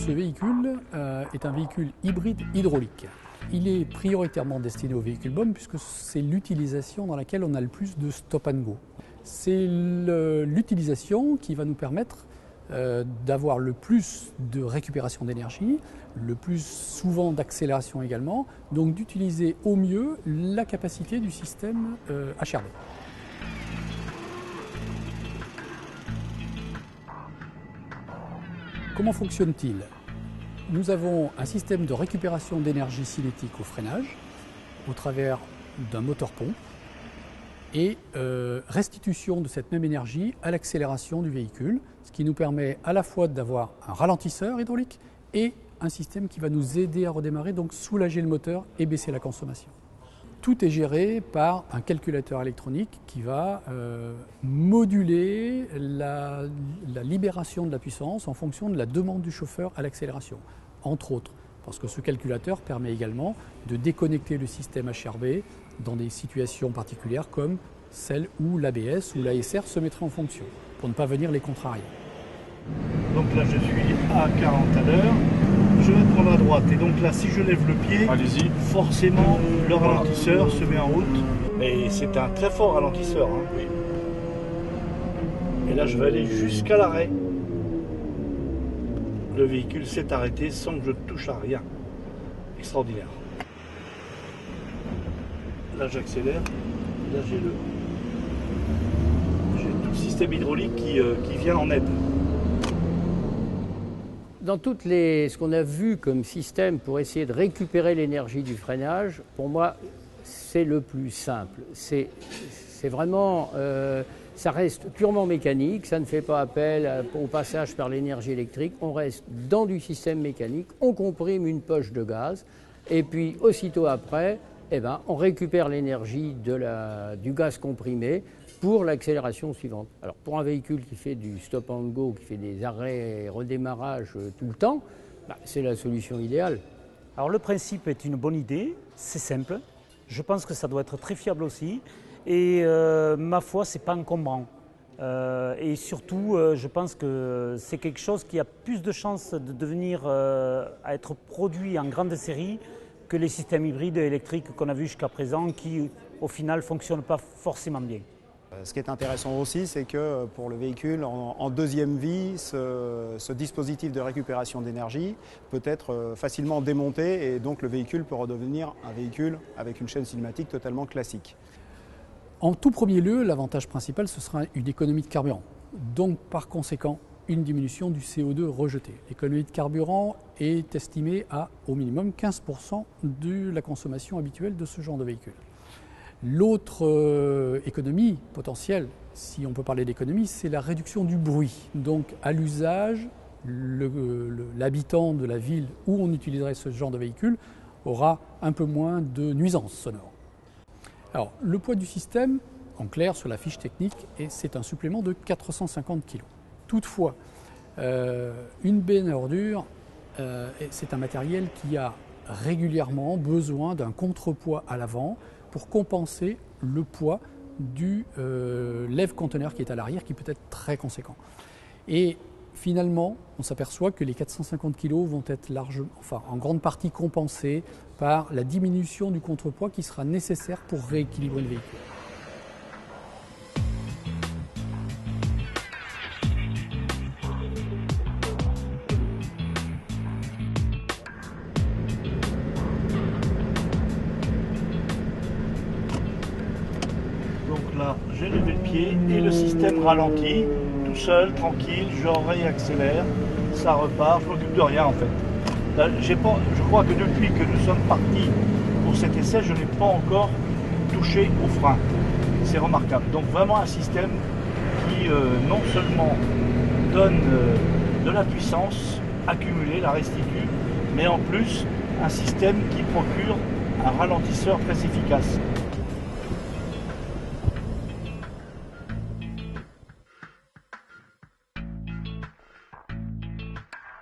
Ce véhicule est un véhicule hybride hydraulique. Il est prioritairement destiné aux véhicules BOM puisque c'est l'utilisation dans laquelle on a le plus de stop and go. C'est l'utilisation qui va nous permettre d'avoir le plus de récupération d'énergie, le plus souvent d'accélération également, donc d'utiliser au mieux la capacité du système HRD. Comment fonctionne-t-il ? Nous avons un système de récupération d'énergie cinétique au freinage au travers d'un moteur-pompe et restitution de cette même énergie à l'accélération du véhicule, ce qui nous permet à la fois d'avoir un ralentisseur hydraulique et un système qui va nous aider à redémarrer, donc soulager le moteur et baisser la consommation. Tout est géré par un calculateur électronique qui va moduler la libération de la puissance en fonction de la demande du chauffeur à l'accélération, entre autres. Parce que ce calculateur permet également de déconnecter le système HRB dans des situations particulières comme celles où l'ABS ou l'ASR se mettraient en fonction, pour ne pas venir les contrarier. Donc là je suis à 40 à l'heure, je vais prendre à droite et donc là si je lève le pied, forcément le ralentisseur se met en route. Et c'est un très fort ralentisseur. Hein. Oui. Et là je vais aller jusqu'à l'arrêt. Le véhicule s'est arrêté sans que je touche à rien. Extraordinaire. Là j'accélère, là j'ai tout le système hydraulique qui vient en aide. Dans ce qu'on a vu comme système pour essayer de récupérer l'énergie du freinage, pour moi, c'est le plus simple. C'est vraiment, ça reste purement mécanique, ça ne fait pas appel au passage par l'énergie électrique. On reste dans du système mécanique, on comprime une poche de gaz, et puis aussitôt après, on récupère l'énergie du gaz comprimé pour l'accélération suivante. Alors pour un véhicule qui fait du stop and go, qui fait des arrêts et redémarrages tout le temps, c'est la solution idéale. Alors le principe est une bonne idée, c'est simple. Je pense que ça doit être très fiable aussi. Et ma foi, c'est pas encombrant. Et surtout, je pense que c'est quelque chose qui a plus de chances de devenir à être produit en grande série que les systèmes hybrides électriques qu'on a vus jusqu'à présent qui, au final, ne fonctionnent pas forcément bien. Ce qui est intéressant aussi, c'est que pour le véhicule, en deuxième vie, ce dispositif de récupération d'énergie peut être facilement démonté et donc le véhicule peut redevenir un véhicule avec une chaîne cinématique totalement classique. En tout premier lieu, l'avantage principal, ce sera une économie de carburant. Donc par conséquent, une diminution du CO2 rejeté. L'économie de carburant est estimée à au minimum 15% de la consommation habituelle de ce genre de véhicule. L'autre économie potentielle, si on peut parler d'économie, c'est la réduction du bruit. Donc à l'usage, l'habitant de la ville où on utiliserait ce genre de véhicule aura un peu moins de nuisances sonores. Alors le poids du système, en clair sur la fiche technique, c'est un supplément de 450 kg. Toutefois, une benne à ordures, c'est un matériel qui a régulièrement besoin d'un contrepoids à l'avant pour compenser le poids du lève-conteneur qui est à l'arrière, qui peut être très conséquent. Et finalement, on s'aperçoit que les 450 kg vont être en grande partie compensés par la diminution du contrepoids qui sera nécessaire pour rééquilibrer le véhicule. Là, j'ai levé le pied et le système ralentit, tout seul, tranquille, je réaccélère, ça repart, je m'occupe de rien en fait. Là, je crois que depuis que nous sommes partis pour cet essai, je n'ai pas encore touché au frein. C'est remarquable. Donc vraiment un système qui non seulement donne de la puissance accumulée, la restitue, mais en plus un système qui procure un ralentisseur très efficace.